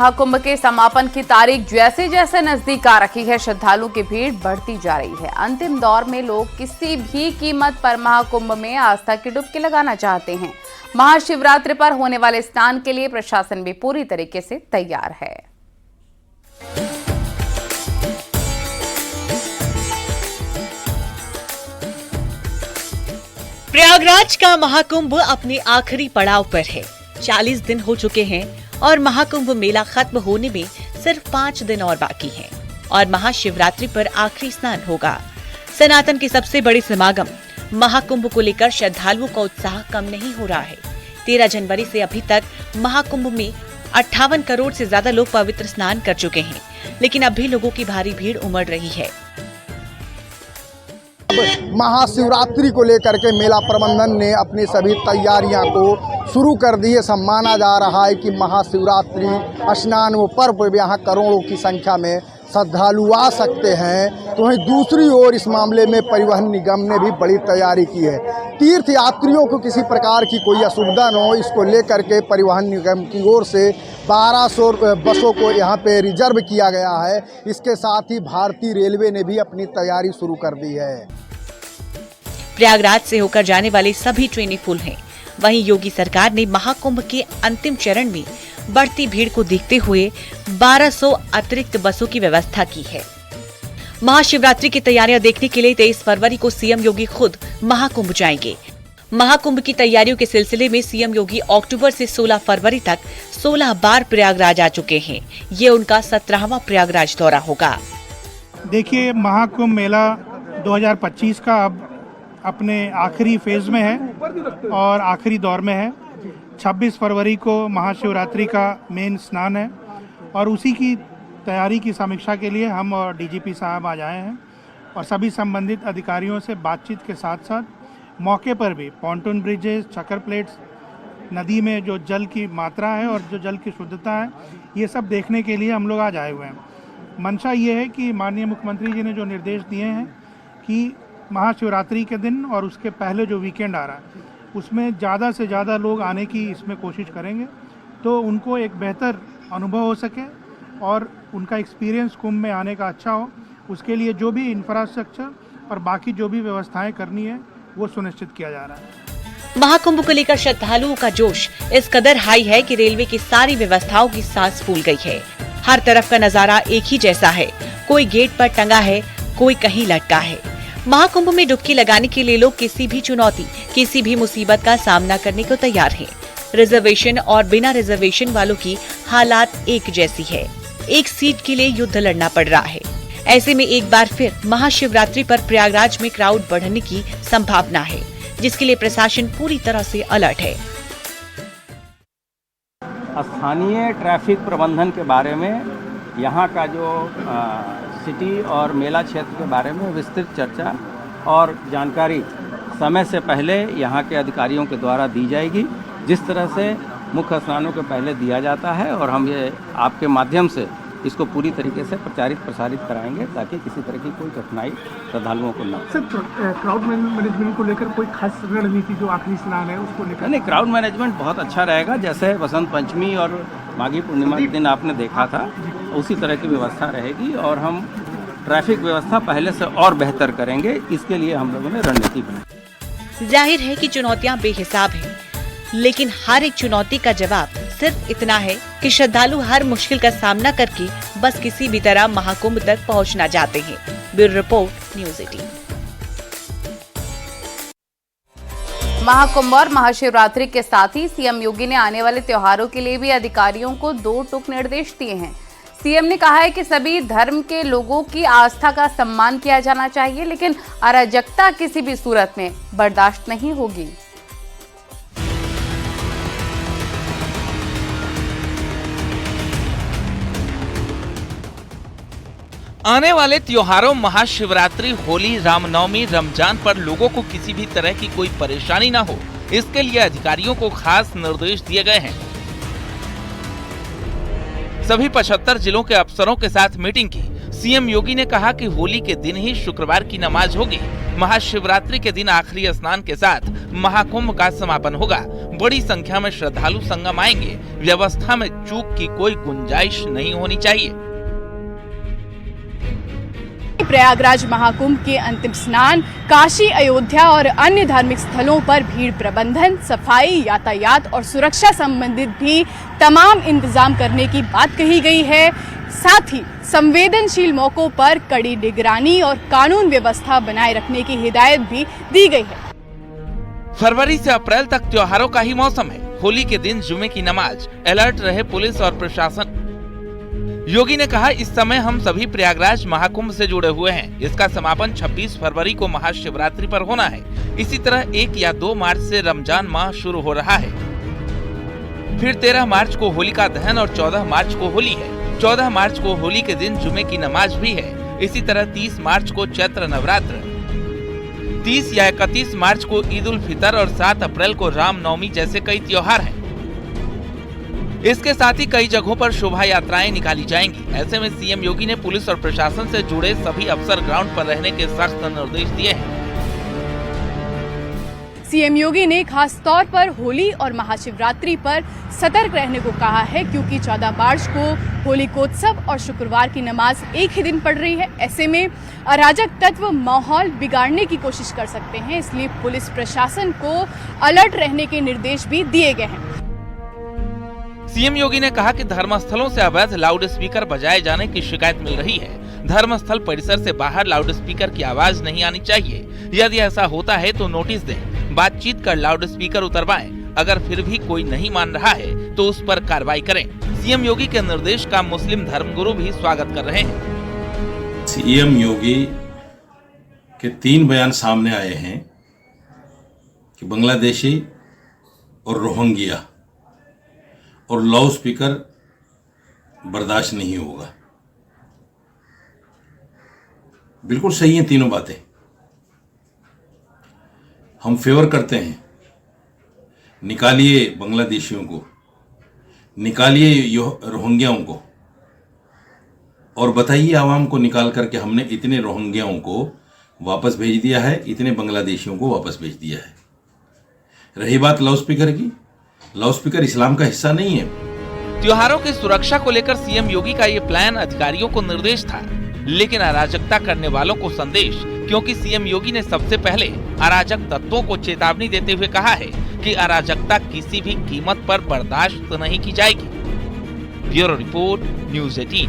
महाकुंभ के समापन की तारीख जैसे जैसे नजदीक आ रही है, श्रद्धालुओं की भीड़ बढ़ती जा रही है। अंतिम दौर में लोग किसी भी कीमत पर महाकुंभ में आस्था की डुबकी लगाना चाहते हैं। महाशिवरात्रि पर होने वाले स्नान के लिए प्रशासन भी पूरी तरीके से तैयार है। प्रयागराज का महाकुंभ अपने आखिरी पड़ाव पर है। 40 दिन हो चुके हैं और महाकुंभ मेला खत्म होने में सिर्फ 5 दिन और बाकी हैं और महाशिवरात्रि पर आखिरी स्नान होगा। सनातन के सबसे बड़े समागम महाकुंभ को लेकर श्रद्धालुओं का उत्साह कम नहीं हो रहा है। 13 जनवरी से अभी तक महाकुंभ में 58 करोड़ से ज्यादा लोग पवित्र स्नान कर चुके हैं, लेकिन अब भी लोगों की भारी भीड़ उमड़ रही है। महाशिवरात्रि को लेकर के मेला प्रबंधन ने अपनी सभी तैयारियां को शुरू कर दी है। सब माना जा रहा है कि महाशिवरात्रि स्नान व पर्व पर यहाँ करोड़ों की संख्या में श्रद्धालु आ सकते हैं। तो वहीं दूसरी ओर इस मामले में परिवहन निगम ने भी बड़ी तैयारी की है। तीर्थ यात्रियों को किसी प्रकार की कोई असुविधा न हो, इसको लेकर के परिवहन निगम की ओर से 1200 बसों को यहाँ पे रिजर्व किया गया है। इसके साथ ही भारतीय रेलवे ने भी अपनी तैयारी शुरू कर दी है। प्रयागराज से होकर जाने वाली सभी ट्रेनें फुल हैं। वहीं योगी सरकार ने महाकुंभ के अंतिम चरण में बढ़ती भीड़ को देखते हुए 1200 अतिरिक्त बसों की व्यवस्था की है। महाशिवरात्रि की तैयारियां देखने के लिए 23 फरवरी को सीएम योगी खुद महाकुंभ जाएंगे। महाकुंभ की तैयारियों के सिलसिले में सीएम योगी अक्टूबर से 16 फरवरी तक 16 बार प्रयागराज आ चुके हैं। ये उनका 17वां प्रयागराज दौरा होगा। देखिए, महाकुंभ मेला 2025 का अब अपने आखिरी फेज में है और आखिरी दौर में है। 26 फरवरी को महाशिवरात्रि का मेन स्नान है और उसी की तैयारी की समीक्षा के लिए हम और डीजीपी साहब आज आए हैं और सभी संबंधित अधिकारियों से बातचीत के साथ साथ मौके पर भी पॉन्टून ब्रिजेस, चक्कर प्लेट्स, नदी में जो जल की मात्रा है और जो जल की शुद्धता है, ये सब देखने के लिए हम लोग आज आए हुए हैं। मंशा ये है कि माननीय मुख्यमंत्री जी ने जो निर्देश दिए हैं कि महाशिवरात्रि के दिन और उसके पहले जो वीकेंड आ रहा है उसमें ज़्यादा से ज़्यादा लोग आने की इसमें कोशिश करेंगे, तो उनको एक बेहतर अनुभव हो सके और उनका एक्सपीरियंस कुंभ में आने का अच्छा हो। उसके लिए जो भी इंफ्रास्ट्रक्चर और बाकी जो भी व्यवस्थाएं करनी है वो सुनिश्चित किया जा रहा है। महाकुंभ को लेकर श्रद्धालुओं का जोश इस कदर हाई है कि रेलवे की सारी व्यवस्थाओं की सांस फूल गई है। हर तरफ का नजारा एक ही जैसा है। कोई गेट पर टंगा है, कोई कहीं लटका है। महाकुंभ में डुबकी लगाने के लिए लोग किसी भी चुनौती, किसी भी मुसीबत का सामना करने को तैयार हैं। रिजर्वेशन और बिना रिजर्वेशन वालों की हालात एक जैसी है। एक सीट के लिए युद्ध लड़ना पड़ रहा है। ऐसे में एक बार फिर महाशिवरात्रि पर प्रयागराज में क्राउड बढ़ने की संभावना है, जिसके लिए प्रशासन पूरी तरह से अलर्ट है। स्थानीय ट्रैफिक प्रबंधन के बारे में, यहाँ का जो सिटी और मेला क्षेत्र के बारे में विस्तृत चर्चा और जानकारी समय से पहले यहाँ के अधिकारियों के द्वारा दी जाएगी, जिस तरह से मुख्य स्नानों के पहले दिया जाता है। और हम ये आपके माध्यम से इसको पूरी तरीके से प्रचारित प्रसारित कराएंगे ताकि किसी तरह की कोई कठिनाई श्रद्धालुओं को न हो। सर, क्राउड मैनेजमेंट को लेकर कोई खास रणनीति जो आखिरी स्नान है उसको लेकर? नहीं, क्राउड मैनेजमेंट बहुत अच्छा रहेगा। जैसे बसंत पंचमी और माघी पूर्णिमा के दिन आपने देखा था, उसी तरह की व्यवस्था रहेगी और हम ट्रैफिक व्यवस्था पहले से और बेहतर करेंगे। इसके लिए हम लोगों ने रणनीति बनाई। जाहिर है कि चुनौतियां बेहिसाब हैं, लेकिन हर एक चुनौती का जवाब सिर्फ इतना है कि श्रद्धालु हर मुश्किल का सामना करके बस किसी भी तरह महाकुंभ तक पहुंचना चाहते हैं। Bureau report, news 18। महाकुंभ और महाशिवरात्रि के साथ ही सीएम योगी ने आने वाले त्योहारों के लिए भी अधिकारियों को 2 टूक निर्देश दिए हैं। सीएम ने कहा है कि सभी धर्म के लोगों की आस्था का सम्मान किया जाना चाहिए, लेकिन अराजकता किसी भी सूरत में बर्दाश्त नहीं होगी। आने वाले त्योहारों महाशिवरात्रि, होली, रामनवमी, रमजान पर लोगों को किसी भी तरह की कोई परेशानी न हो, इसके लिए अधिकारियों को खास निर्देश दिए गए हैं। सभी 75 जिलों के अफसरों के साथ मीटिंग की सीएम योगी ने कहा कि होली के दिन ही शुक्रवार की नमाज होगी। महाशिवरात्रि के दिन आखिरी स्नान के साथ महाकुंभ का समापन होगा। बड़ी संख्या में श्रद्धालु संगम आएंगे। व्यवस्था में चूक की कोई गुंजाइश नहीं होनी चाहिए। प्रयागराज महाकुंभ के अंतिम स्नान, काशी, अयोध्या और अन्य धार्मिक स्थलों पर भीड़ प्रबंधन, सफाई, यातायात और सुरक्षा संबंधित भी तमाम इंतजाम करने की बात कही गई है। साथ ही संवेदनशील मौकों पर कड़ी निगरानी और कानून व्यवस्था बनाए रखने की हिदायत भी दी गई है। फरवरी से अप्रैल तक त्योहारों का ही मौसम है। होली के दिन जुमे की नमाज, अलर्ट रहे पुलिस और प्रशासन। योगी ने कहा, इस समय हम सभी प्रयागराज महाकुंभ से जुड़े हुए हैं। इसका समापन 26 फरवरी को महाशिवरात्रि पर होना है। इसी तरह 1 या 2 मार्च से रमजान माह शुरू हो रहा है। फिर 13 मार्च को होलिका दहन और 14 मार्च को होली है। 14 मार्च को होली के दिन जुमे की नमाज भी है। इसी तरह 30 मार्च को चैत्र नवरात्र, 30 या 31 मार्च को ईद उल फितर और 7 अप्रैल को रामनवमी जैसे कई त्योहार हैं। इसके साथ ही कई जगहों पर शोभा यात्राएं निकाली जाएंगी। ऐसे में सीएम योगी ने पुलिस और प्रशासन से जुड़े सभी अफसर ग्राउंड पर रहने के सख्त निर्देश दिए हैं। सीएम योगी ने खास तौर पर होली और महाशिवरात्रि पर सतर्क रहने को कहा है, क्योंकि 14 मार्च को होलिकोत्सव और शुक्रवार की नमाज एक ही दिन पड़ रही है। ऐसे में अराजक तत्व माहौल बिगाड़ने की कोशिश कर सकते हैं, इसलिए पुलिस प्रशासन को अलर्ट रहने के निर्देश भी दिए गए हैं। सीएम योगी ने कहा कि धर्मस्थलों से अवैध लाउड स्पीकर बजाए जाने की शिकायत मिल रही है। धर्मस्थल परिसर से बाहर लाउड स्पीकर की आवाज नहीं आनी चाहिए। यदि ऐसा होता है तो नोटिस दें, बातचीत कर लाउड स्पीकर उतरवाएं। अगर फिर भी कोई नहीं मान रहा है तो उस पर कार्रवाई करें। सीएम योगी के निर्देश का मुस्लिम धर्मगुरु भी स्वागत कर रहे हैं। सीएम योगी के 3 बयान सामने आए हैं कि बांग्लादेशी और रोहिंग्या और लाउड स्पीकर बर्दाश्त नहीं होगा। बिल्कुल सही हैं तीनों बातें। हम फेवर करते हैं, निकालिए बांग्लादेशियों को, निकालिए रोहिंग्याओं को, और बताइए आवाम को निकाल करके हमने इतने रोहिंग्याओं को वापस भेज दिया है, इतने बांग्लादेशियों को वापस भेज दिया है। रही बात लाउड स्पीकर की, लाउड स्पीकर इस्लाम का हिस्सा नहीं है। त्योहारों की सुरक्षा को लेकर सीएम योगी का ये प्लान अधिकारियों को निर्देश था, लेकिन अराजकता करने वालों को संदेश, क्योंकि सीएम योगी ने सबसे पहले अराजक तत्वों को चेतावनी देते हुए कहा है कि अराजकता किसी भी कीमत पर बर्दाश्त नहीं की जाएगी। Bureau report, news 18।